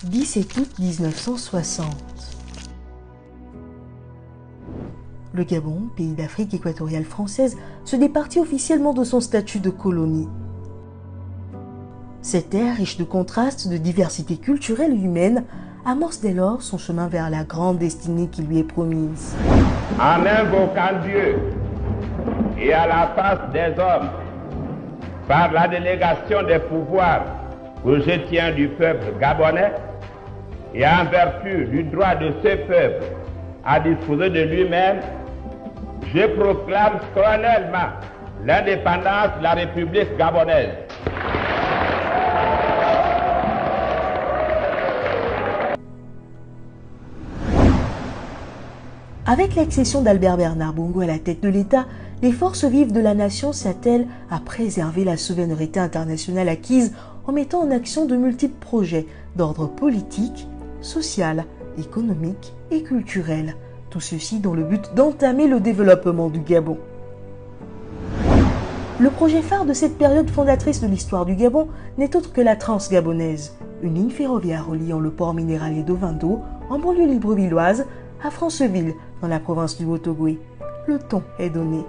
17 août 1960. Le Gabon, pays d'Afrique équatoriale française, se départit officiellement de son statut de colonie. Cette terre, riche de contrastes, de diversité culturelle et humaine, amorce dès lors son chemin vers la grande destinée qui lui est promise. En invoquant Dieu et à la face des hommes, par la délégation des pouvoirs que je tiens du peuple gabonais, et en vertu du droit de ce peuple à disposer de lui-même, je proclame solennellement l'indépendance de la République gabonaise. Avec l'accession d'Albert Bernard Bongo à la tête de l'État, les forces vives de la nation s'attellent à préserver la souveraineté internationale acquise en mettant en action de multiples projets d'ordre politique, social, économique et culturel. Tout ceci dans le but d'entamer le développement du Gabon. Le projet phare de cette période fondatrice de l'histoire du Gabon n'est autre que la Transgabonaise, une ligne ferroviaire reliant le port minéralier d'Ovando, en banlieue librevilloise, à Franceville, dans la province du Haut-Ogooué. Le ton est donné.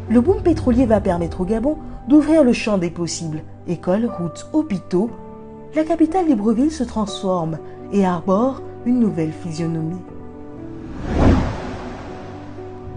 Le boom pétrolier va permettre au Gabon d'ouvrir le champ des possibles. Écoles, routes, hôpitaux, la capitale Libreville se transforme et arbore une nouvelle physionomie.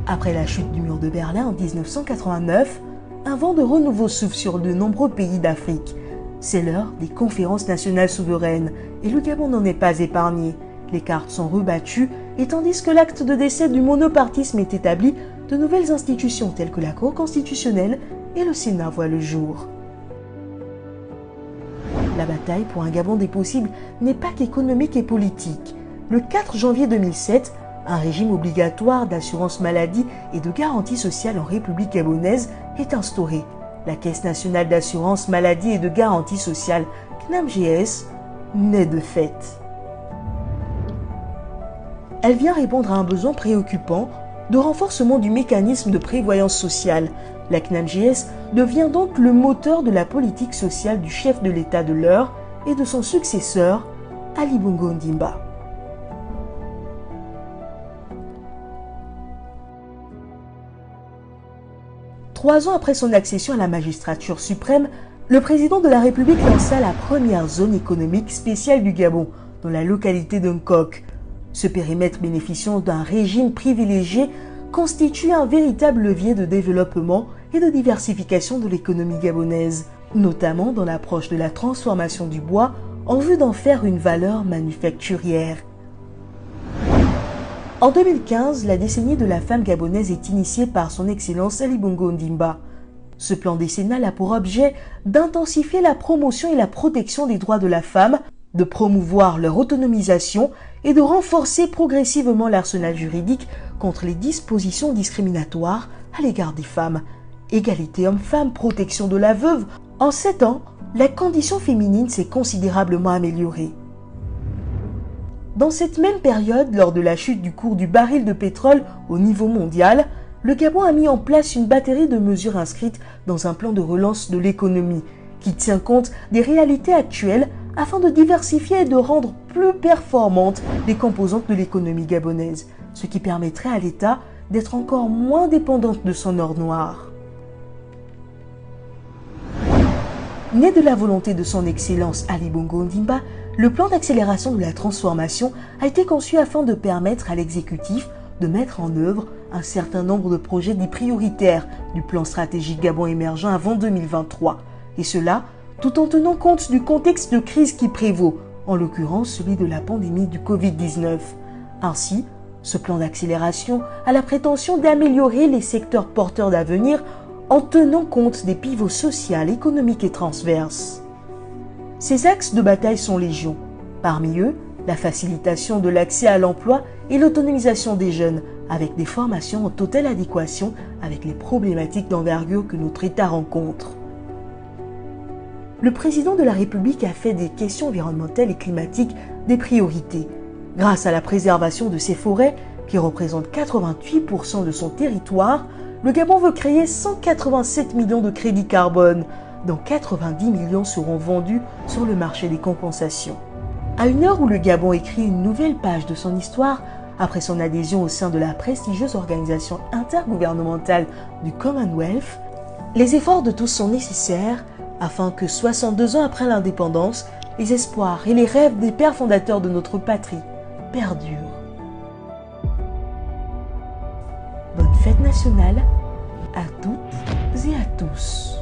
Après la chute du mur de Berlin en 1989, un vent de renouveau souffle sur de nombreux pays d'Afrique. C'est l'heure des conférences nationales souveraines et le Gabon n'en est pas épargné. Les cartes sont rebattues et tandis que l'acte de décès du monopartisme est établi, de nouvelles institutions telles que la Cour constitutionnelle et le Sénat voient le jour. La bataille pour un Gabon des possibles n'est pas qu'économique et politique. Le 4 janvier 2007, un régime obligatoire d'assurance maladie et de garantie sociale en République gabonaise est instauré. La Caisse nationale d'assurance maladie et de garantie sociale, CNAMGS, naît de fait. Elle vient répondre à un besoin préoccupant de renforcement du mécanisme de prévoyance sociale. La CNAMGS devient donc le moteur de la politique sociale du chef de l'État de l'heure et de son successeur, Ali Bongo Ondimba. Trois ans après son accession à la magistrature suprême, le président de la République lança la première zone économique spéciale du Gabon, dans la localité d'Nkok. Ce périmètre bénéficiant d'un régime privilégié constitue un véritable levier de développement et de diversification de l'économie gabonaise, notamment dans l'approche de la transformation du bois en vue d'en faire une valeur manufacturière. En 2015, la décennie de la femme gabonaise est initiée par son Excellence Ali Bongo Ondimba. Ce plan décennal a pour objet d'intensifier la promotion et la protection des droits de la femme, de promouvoir leur autonomisation et de renforcer progressivement l'arsenal juridique contre les dispositions discriminatoires à l'égard des femmes. Égalité homme-femme, protection de la veuve. En 7 ans, la condition féminine s'est considérablement améliorée. Dans cette même période, lors de la chute du cours du baril de pétrole au niveau mondial, le Gabon a mis en place une batterie de mesures inscrites dans un plan de relance de l'économie qui tient compte des réalités actuelles afin de diversifier et de rendre plus performantes les composantes de l'économie gabonaise, ce qui permettrait à l'État d'être encore moins dépendante de son or noir. Né de la volonté de son Excellence Ali Bongo Ondimba, le plan d'accélération de la transformation a été conçu afin de permettre à l'exécutif de mettre en œuvre un certain nombre de projets dits prioritaires du plan stratégique Gabon émergent avant 2023, et cela tout en tenant compte du contexte de crise qui prévaut, en l'occurrence celui de la pandémie du Covid-19. Ainsi, ce plan d'accélération a la prétention d'améliorer les secteurs porteurs d'avenir en tenant compte des pivots sociaux, économiques et transverses. Ces axes de bataille sont légion. Parmi eux, la facilitation de l'accès à l'emploi et l'autonomisation des jeunes, avec des formations en totale adéquation avec les problématiques d'envergure que notre État rencontre. Le président de la République a fait des questions environnementales et climatiques des priorités. Grâce à la préservation de ses forêts, qui représentent 88% de son territoire, le Gabon veut créer 187 millions de crédits carbone, dont 90 millions seront vendus sur le marché des compensations. À une heure où le Gabon écrit une nouvelle page de son histoire, après son adhésion au sein de la prestigieuse organisation intergouvernementale du Commonwealth, les efforts de tous sont nécessaires afin que 62 ans après l'indépendance, les espoirs et les rêves des pères fondateurs de notre patrie perdurent. Bonne fête nationale à toutes et à tous.